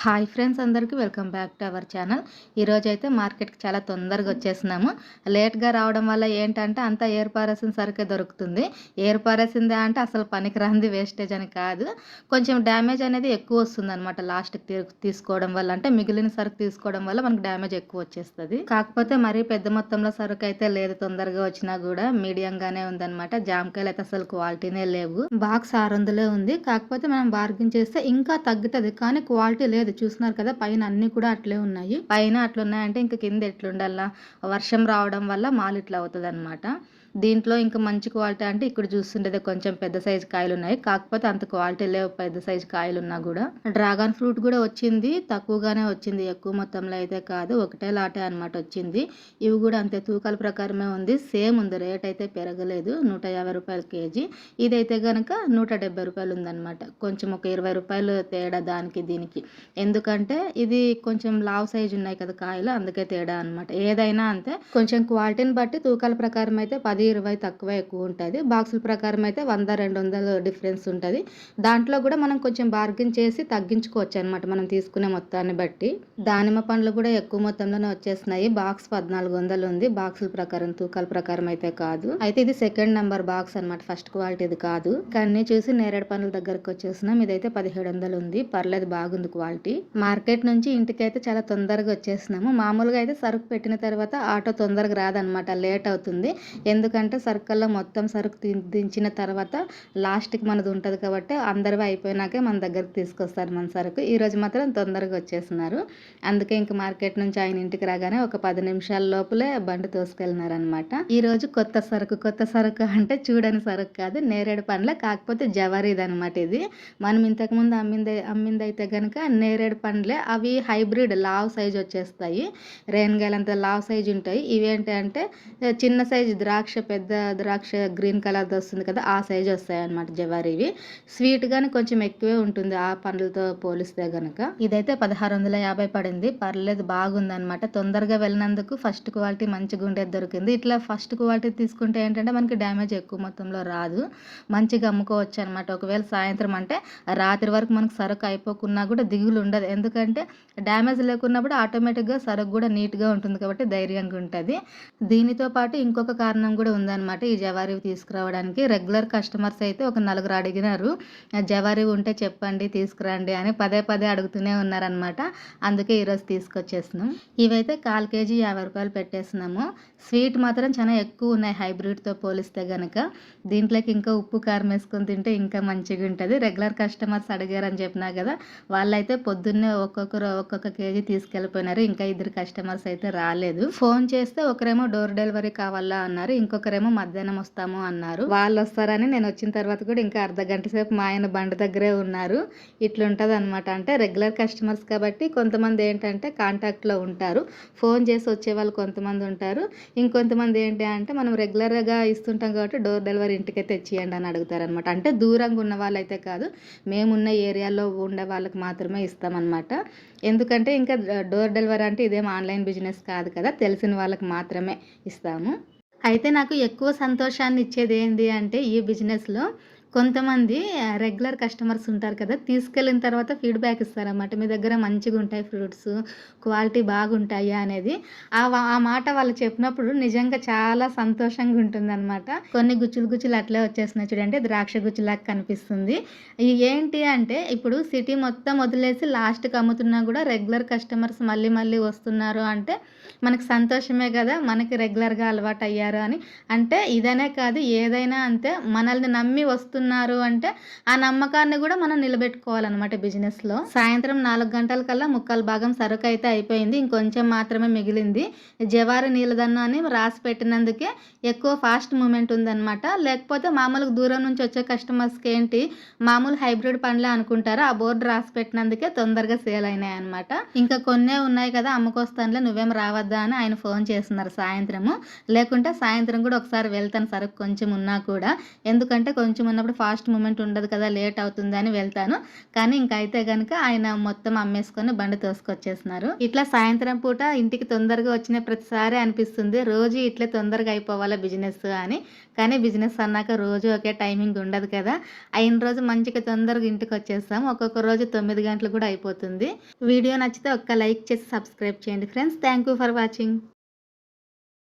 Hi friends, అందరికీ welcome back to our channel. ఈరోజైతే మార్కెట్‌కి చాలా తొందరగా వచ్చేసినాము. లేట్‌గా రావడం వల్ల ఏంటంటే అంతా ఏర్పారేసిన సరుకే దొరుకుతుంది. ఏర్పారేసిందే అంటే అసలు పనికిరానిది వేస్టేజ్ అని కాదు. కొంచెం డ్యామేజ్ అనేది ఎక్కువ వస్తుందనమాట లాస్ట్‌కి తీసుకోవడం వల్ల. అంటే మిగిలిన సరుకు తీసుకోవడం వల్ల మనకు డ్యామేజ్ ఎక్కువ వచ్చేస్తది. కాకపోతే మరీ పెద్ద మొత్తంలో సరుకు అయితే లేదు. తొందరగా వచ్చినా కూడా మీడియంగానే ఉందనమాట. జామకాయలు అయితే అసలు క్వాలిటీనే లేవు. బాక్స్ 600 ఉంది. కాకపోతే మనం బార్గెన్ చేస్తే ఇంకా తగ్గుతది. కానీ క్వాలిటీ లేదు. చూస్తున్నారు కదా, పైన అన్ని కూడా అట్లే ఉన్నాయి. పైన అట్లున్నాయంటే ఇంక కింద ఎట్లుండాలా? వర్షం రావడం వల్ల మాల్ ఇట్లా అవుతదనమాట. దీంట్లో ఇంకా మంచి క్వాలిటీ అంటే ఇక్కడ చూస్తుంటేదే కొంచెం పెద్ద సైజు కాయలు ఉన్నాయి. కాకపోతే అంత క్వాలిటీ లేవు పెద్ద సైజు కాయలున్నా కూడా. డ్రాగన్ ఫ్రూట్ కూడా వచ్చింది. తక్కువగానే వచ్చింది. ఎక్కువ మొత్తంలో అయితే కాదు. ఒకటే లాటే అనమాట వచ్చింది. ఇవి కూడా అంతే తూకాల ప్రకారమే ఉంది. సేమ్ ఉంది. రేట్ అయితే పెరగలేదు. 150 రూపాయలు కేజీ. ఇదైతే గనక 170 రూపాయలు ఉందన్నమాట. కొంచెం ఒక 20 రూపాయలు తేడా దానికి దీనికి. ఎందుకంటే ఇది కొంచెం లావ్ సైజు ఉన్నాయి కదా కాయలు, అందుకే తేడా అనమాట. ఏదైనా అంతే, కొంచెం క్వాలిటీని బట్టి తూకాల ప్రకారం అయితే 10, 20 తక్కువ ఎక్కువ ఉంటుంది. బాక్సుల ప్రకారం అయితే 100, 200 డిఫరెన్స్ ఉంటుంది. దాంట్లో కూడా మనం కొంచెం బార్గెన్ చేసి తగ్గించుకోవచ్చు అనమాట మనం తీసుకునే మొత్తాన్ని బట్టి. దానిమ్మ పండ్లు కూడా ఎక్కువ మొత్తంలోనే వచ్చేస్తున్నాయి. బాక్స్ 1400 ఉంది. బాక్సుల ప్రకారం తూకాల ప్రకారం అయితే కాదు. అయితే ఇది సెకండ్ నెంబర్ బాక్స్ అనమాట, ఫస్ట్ క్వాలిటీ ఇది కాదు. అన్ని చూసి నేరేడు పండ్ల దగ్గరకు వచ్చేసినాం. ఇదైతే 1700 ఉంది. పర్లేదు, బాగుంది క్వాలిటీ. మార్కెట్ నుంచి ఇంటికైతే చాలా తొందరగా వచ్చేసినాము. మామూలుగా అయితే సరుకు పెట్టిన తర్వాత ఆటో తొందరగా రాదనమాట, లేట్ అవుతుంది. ఎందుకంటే సరుకుల్లో మొత్తం సరుకు దించిన తర్వాత లాస్ట్కి మనది ఉంటుంది కాబట్టి అందరివి అయిపోయినాకే మన దగ్గరకు తీసుకొస్తారు మన సరుకు. ఈరోజు మాత్రం తొందరగా వచ్చేస్తున్నారు. అందుకే ఇంక మార్కెట్ నుంచి ఆయన ఇంటికి రాగానే ఒక 10 నిమిషాల లోపలే బండి తోసుకెళ్ళినారనమాట. ఈరోజు కొత్త సరుకు అంటే చూడని సరుకు కాదు, నేరేడు పండ్ల, కాకపోతే జవారీది అనమాట. ఇది మనం ఇంతకుముందు అమ్మింది అయితే కనుక నేరేడు పండ్లే. అవి హైబ్రిడ్ లావ్ సైజ్ వచ్చేస్తాయి. రేణగాయలంత లావ్ సైజ్ ఉంటాయి. ఇవేంటి అంటే చిన్న సైజు ద్రాక్ష, పెద్ద ద్రాక్ష గ్రీన్ కలర్ది వస్తుంది కదా, ఆ సైజు వస్తాయి అనమాట జవారీవి. స్వీట్ గానీ కొంచెం ఎక్కువే ఉంటుంది ఆ పండ్లతో పోలిస్తే గనక. ఇదైతే 1650 పడింది. పర్లేదు, బాగుంది అనమాట. తొందరగా వెళ్ళినందుకు ఫస్ట్ క్వాలిటీ మంచిగా ఉండేది దొరికింది. ఇట్లా ఫస్ట్ క్వాలిటీ తీసుకుంటే ఏంటంటే మనకి డ్యామేజ్ ఎక్కువ మొత్తంలో రాదు. మంచిగా అమ్ముకోవచ్చు అనమాట. ఒకవేళ సాయంత్రం అంటే రాత్రి వరకు మనకు సరుకు అయిపోకున్నా కూడా దిగులు ఉండదు. ఎందుకంటే డ్యామేజ్ లేకున్నప్పుడు ఆటోమేటిక్గా సరుకు కూడా నీట్గా ఉంటుంది కాబట్టి ధైర్యంగా ఉంటుంది. దీనితో పాటు ఇంకొక కారణం కూడా ఉందన్నమాట ఈ జవారీ తీసుకురావడానికి. రెగ్యులర్ కస్టమర్స్ అయితే ఒక 4 అడిగినారు, జవారీ ఉంటే చెప్పండి తీసుకురండి అని పదే పదే అడుగుతూనే ఉన్నారనమాట. అందుకే ఈరోజు తీసుకొచ్చేసినాం. ఇవైతే 1/4 కేజీ 50 రూపాయలు పెట్టేసినాము. స్వీట్ మాత్రం చాలా ఎక్కువ ఉన్నాయి హైబ్రిడ్తో పోలిస్తే గనక. దీంట్లోకి ఇంకా ఉప్పు కారం వేసుకొని తింటే ఇంకా మంచిగా ఉంటుంది. రెగ్యులర్ కస్టమర్స్ అడిగారని చెప్పినా కదా, వాళ్ళైతే పొద్దున్నే ఒక్కొక్క కేజీ తీసుకెళ్ళిపోయినారు. ఇంకా 2 కస్టమర్స్ అయితే రాలేదు. ఫోన్ చేస్తే ఒకరేమో డోర్ డెలివరీ కావాలా అన్నారు, ఇంకొకరేమో మధ్యాహ్నం వస్తాము అన్నారు. వాళ్ళు వస్తారని నేను వచ్చిన తర్వాత కూడా ఇంకా అర్ధగంట సేపు మా ఆయన బండి దగ్గరే ఉన్నారు. ఇట్లుంటది అనమాట. అంటే రెగ్యులర్ కస్టమర్స్ కాబట్టి కొంతమంది ఏంటంటే కాంటాక్ట్లో ఉంటారు. ఫోన్ చేసి వచ్చే వాళ్ళు కొంతమంది ఉంటారు. ఇంకొంతమంది ఏంటి అంటే మనం రెగ్యులర్గా ఇస్తుంటాం కాబట్టి డోర్ డెలివరీ ఇంటికే తెచ్చియండి అని అడుగుతారనమాట. అంటే దూరంగా ఉన్న వాళ్ళైతే కాదు, మేమున్న ఏరియాలో ఉండే వాళ్ళకి మాత్రమే ఇస్తామన్నమాట. ఎందుకంటే ఇంకా డోర్ డెలివరీ అంటే ఇదేం ఆన్లైన్ బిజినెస్ కాదు కదా, తెలిసిన వాళ్ళకి మాత్రమే ఇస్తాము. అయితే నాకు ఎక్కువ సంతోషాన్ని ఇచ్చేది ఏంటి అంటే ఈ బిజినెస్లో కొంతమంది రెగ్యులర్ కస్టమర్స్ ఉంటారు కదా, తీసుకెళ్ళిన తర్వాత ఫీడ్బ్యాక్ ఇస్తారన్నమాట. మీ దగ్గర మంచిగా ఉంటాయి ఫ్రూట్స్, క్వాలిటీ బాగుంటాయి అనేది. ఆ మాట వాళ్ళు చెప్పినప్పుడు నిజంగా చాలా సంతోషంగా ఉంటుందన్నమాట. కొన్ని గుచ్చులు అట్లే వచ్చేసినాయి చూడండి, ద్రాక్ష గుచ్చులాగా కనిపిస్తుంది. ఏంటి అంటే ఇప్పుడు సిటీ మొత్తం వదిలేసి లాస్ట్కి అమ్ముతున్నా కూడా రెగ్యులర్ కస్టమర్స్ మళ్ళీ వస్తున్నారు అంటే మనకు సంతోషమే కదా, మనకి రెగ్యులర్గా అలవాటు అయ్యారు అని. అంటే ఇదనే కాదు, ఏదైనా అంతే. మనల్ని నమ్మి వస్తున్నారు అంటే ఆ నమ్మకాన్ని కూడా మనం నిలబెట్టుకోవాలన్నమాట బిజినెస్లో. సాయంత్రం 4 గంటల కల్లా 3/4 సరుకు అయితే అయిపోయింది. ఇంకొంచెం మాత్రమే మిగిలింది. జవారి నీలదన్ను అని రాసి పెట్టినందుకే ఎక్కువ ఫాస్ట్ మూమెంట్ ఉందన్నమాట. లేకపోతే మామూలుగా దూరం నుంచి వచ్చే కస్టమర్స్కి ఏంటి మామూలు హైబ్రిడ్ పండ్లే అనుకుంటారు. ఆ బోర్డు రాసి పెట్టినందుకే తొందరగా సేల్ అయినాయి అనమాట. ఇంకా కొన్నే ఉన్నాయి కదా అమ్ముకొస్తానులే, నువ్వేం రావద్దా అని ఆయన ఫోన్ చేస్తున్నారు సాయంత్రము. లేకుంటే సాయంత్రం కూడా ఒకసారి వెళ్తాను సరుకు కొంచెం ఉన్నా కూడా. ఎందుకంటే కొంచెం ఉన్నప్పుడు అప్పుడు ఫాస్ట్ మూమెంట్ ఉండదు కదా, లేట్ అవుతుంది అని వెళ్తాను. కానీ ఇంకైతే గనుక ఆయన మొత్తం అమ్మేసుకొని బండి తోసుకొచ్చేస్తున్నారు. ఇట్లా సాయంత్రం పూట ఇంటికి తొందరగా వచ్చిన ప్రతిసారి అనిపిస్తుంది రోజు ఇట్లే తొందరగా అయిపోవాలా బిజినెస్ అని. కానీ బిజినెస్ అన్నాక రోజు ఒకే టైమింగ్ ఉండదు కదా. అయిన రోజు మంచిగా తొందరగా ఇంటికి వచ్చేస్తాం. ఒక్కొక్క రోజు 9 గంటలు కూడా అయిపోతుంది. వీడియో నచ్చితే ఒక్క లైక్ చేసి సబ్స్క్రైబ్ చేయండి friends. Thank you for watching.